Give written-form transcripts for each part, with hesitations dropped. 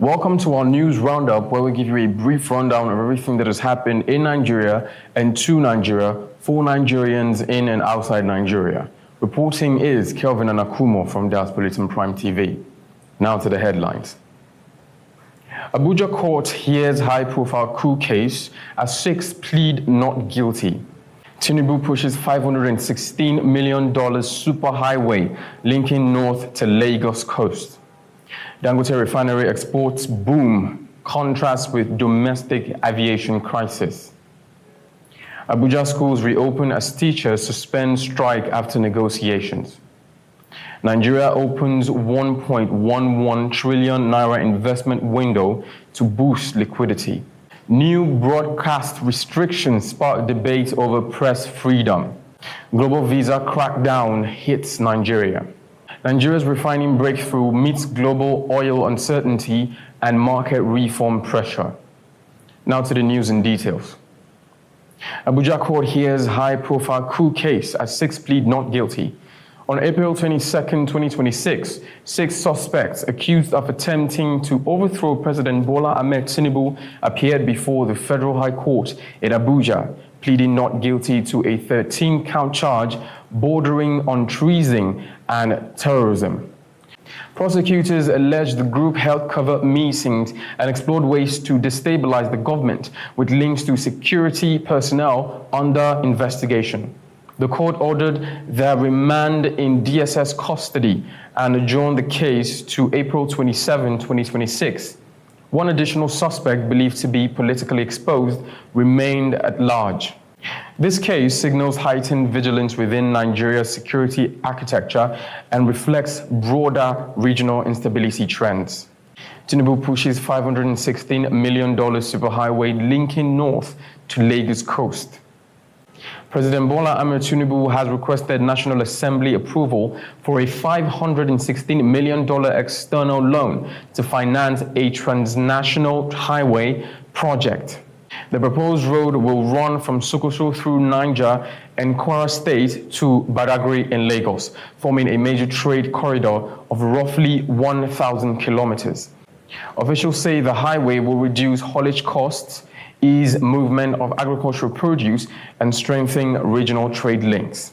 Welcome to our news roundup, where we give you a brief rundown of everything that has happened in Nigeria and to Nigeria for Nigerians in and outside Nigeria. Reporting is Kelvin Anakumo from Das Bulletin Prime TV. Now to the headlines. Abuja court hears high-profile coup case as 6 plead not guilty. Tinubu pushes $516 million superhighway linking north to Lagos coast. Dangote Refinery exports boom, contrasts with domestic aviation crisis. Abuja schools reopen as teachers suspend strike after negotiations. Nigeria opens 1.11 trillion naira investment window to boost liquidity. New broadcast restrictions spark debate over press freedom. Global visa crackdown hits Nigeria. Nigeria's refining breakthrough meets global oil uncertainty and market reform pressure. Now to the news in details. Abuja court hears high-profile coup case as 6 plead not guilty. On April 22, 2026, 6 suspects accused of attempting to overthrow President Bola Ahmed Tinubu appeared before the Federal High Court in Abuja, pleading not guilty to a 13-count charge bordering on treason and terrorism. Prosecutors alleged the group held covert meetings and explored ways to destabilize the government, with links to security personnel under investigation. The court ordered their remand in DSS custody and adjourned the case to April 27, 2026. One additional suspect, believed to be politically exposed, remained at large. This case signals heightened vigilance within Nigeria's security architecture and reflects broader regional instability trends. Tinubu pushes $516 million superhighway linking north to Lagos coast. President Bola Ahmed Tinubu has requested National Assembly approval for a $516 million external loan to finance a transnational highway project. The proposed road will run from Sokoto through Niger and Kwara State to Badagry in Lagos, forming a major trade corridor of roughly 1,000 kilometers. Officials say the highway will reduce haulage costs, ease movement of agricultural produce, and strengthen regional trade links.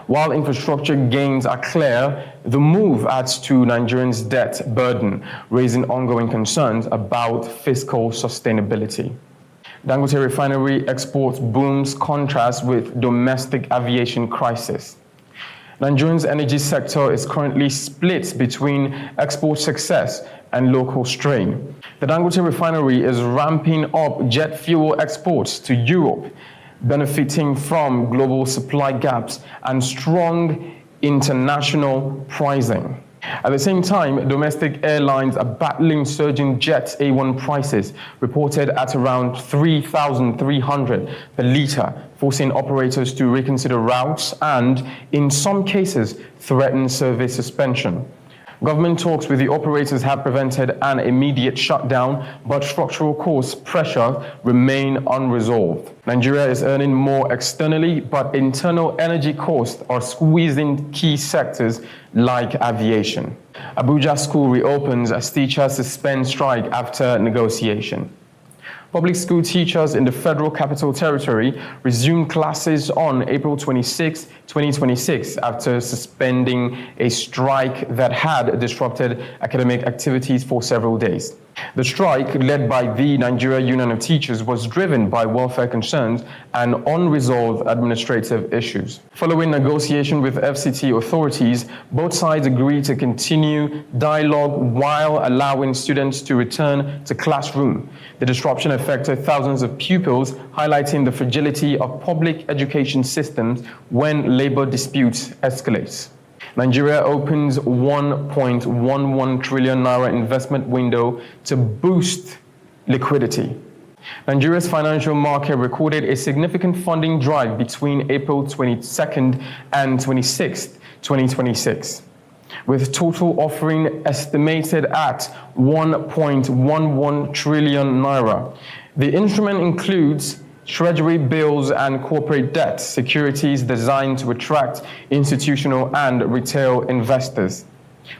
While infrastructure gains are clear, the move adds to Nigerians' debt burden, raising ongoing concerns about fiscal sustainability. Dangote Refinery exports booms contrast with domestic aviation crisis. Nigeria's energy sector is currently split between export success and local strain. The Dangote Refinery is ramping up jet fuel exports to Europe, benefiting from global supply gaps and strong international pricing. At the same time, domestic airlines are battling surging jet A1 prices, reported at around 3,300 per litre, forcing operators to reconsider routes and, in some cases, threaten service suspension. Government talks with the operators have prevented an immediate shutdown, but structural cost pressure remain unresolved. Nigeria is earning more externally, but internal energy costs are squeezing key sectors like aviation. Abuja school reopens as teachers suspend strike after negotiation. Public school teachers in the Federal Capital Territory resumed classes on April 26, 2026, after suspending a strike that had disrupted academic activities for several days. The strike, led by the Nigeria Union of Teachers, was driven by welfare concerns and unresolved administrative issues. Following negotiation with FCT authorities, both sides agreed to continue dialogue while allowing students to return to classroom. The disruption affected thousands of pupils, highlighting the fragility of public education systems when labor disputes escalate. Nigeria opens 1.11 trillion naira investment window to boost liquidity. Nigeria's financial market recorded a significant funding drive between April 22nd and 26th, 2026, with total offering estimated at 1.11 trillion naira. The instrument includes Treasury bills and corporate debt, securities designed to attract institutional and retail investors.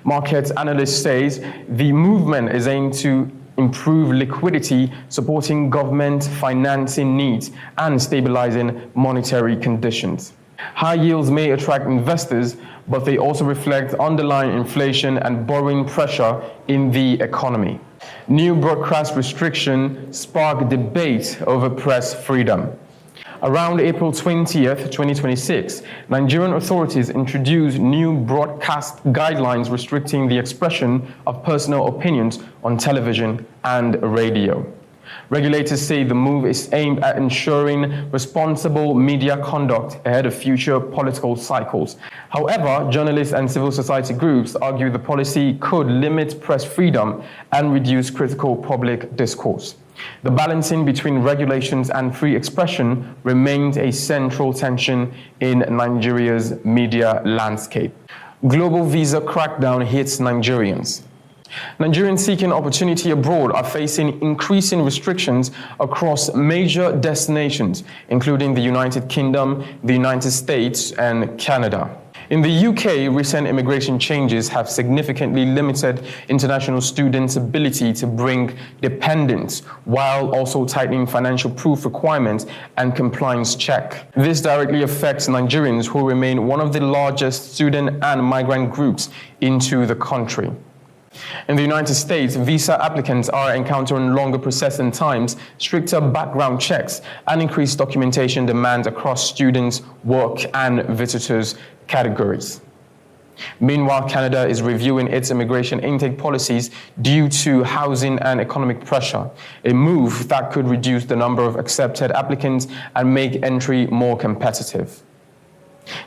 Market analyst says the movement is aimed to improve liquidity, supporting government financing needs and stabilizing monetary conditions. High yields may attract investors, but they also reflect underlying inflation and borrowing pressure in the economy. New broadcast restriction spark debate over press freedom. Around April 20th, 2026, Nigerian authorities introduced new broadcast guidelines restricting the expression of personal opinions on television and radio. Regulators say the move is aimed at ensuring responsible media conduct ahead of future political cycles. However, journalists and civil society groups argue the policy could limit press freedom and reduce critical public discourse. The balancing between regulations and free expression remains a central tension in Nigeria's media landscape. Global visa crackdown hits Nigerians. Nigerians seeking opportunity abroad are facing increasing restrictions across major destinations, including the United Kingdom, the United States, and Canada. In the UK, recent immigration changes have significantly limited international students' ability to bring dependents, while also tightening financial proof requirements and compliance check. This directly affects Nigerians, who remain one of the largest student and migrant groups into the country. In the United States, visa applicants are encountering longer processing times, stricter background checks, and increased documentation demands across students, work, and visitors categories. Meanwhile, Canada is reviewing its immigration intake policies due to housing and economic pressure, a move that could reduce the number of accepted applicants and make entry more competitive.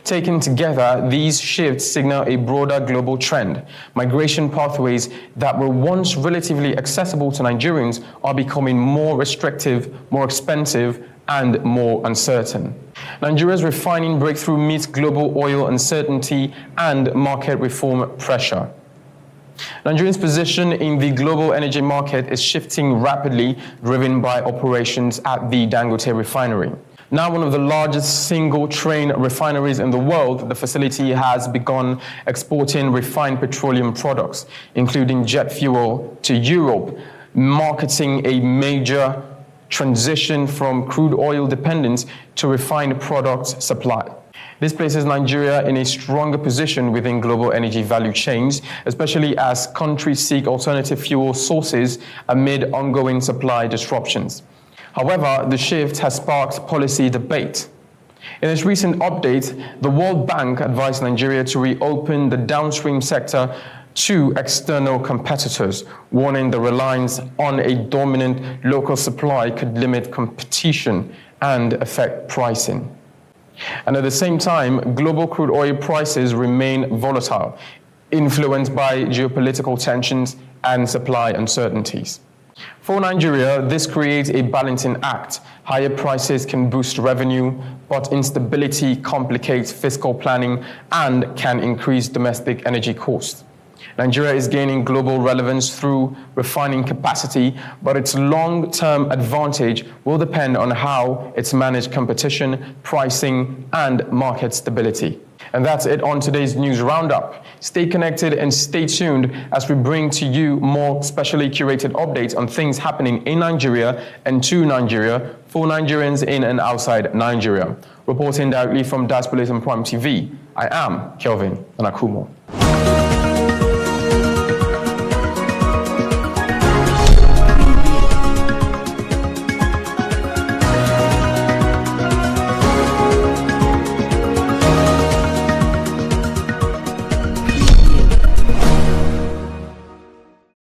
Taken together, these shifts signal a broader global trend. Migration pathways that were once relatively accessible to Nigerians are becoming more restrictive, more expensive, and more uncertain. Nigeria's refining breakthrough meets global oil uncertainty and market reform pressure. Nigeria's position in the global energy market is shifting rapidly, driven by operations at the Dangote Refinery. Now one of the largest single-train refineries in the world, the facility has begun exporting refined petroleum products, including jet fuel, to Europe, marking a major transition from crude oil dependence to refined product supply. This places Nigeria in a stronger position within global energy value chains, especially as countries seek alternative fuel sources amid ongoing supply disruptions. However, the shift has sparked policy debate. In its recent update, the World Bank advised Nigeria to reopen the downstream sector to external competitors, warning the reliance on a dominant local supply could limit competition and affect pricing. And at the same time, global crude oil prices remain volatile, influenced by geopolitical tensions and supply uncertainties. For Nigeria, this creates a balancing act. Higher prices can boost revenue, but instability complicates fiscal planning and can increase domestic energy costs. Nigeria is gaining global relevance through refining capacity, but its long-term advantage will depend on how it's managed competition, pricing, and market stability. And that's it on today's news roundup. Stay connected and stay tuned as we bring to you more specially curated updates on things happening in Nigeria and to Nigeria for Nigerians in and outside Nigeria. Reporting directly from Das Bulletin Prime TV, I am Kelvin Anakumo.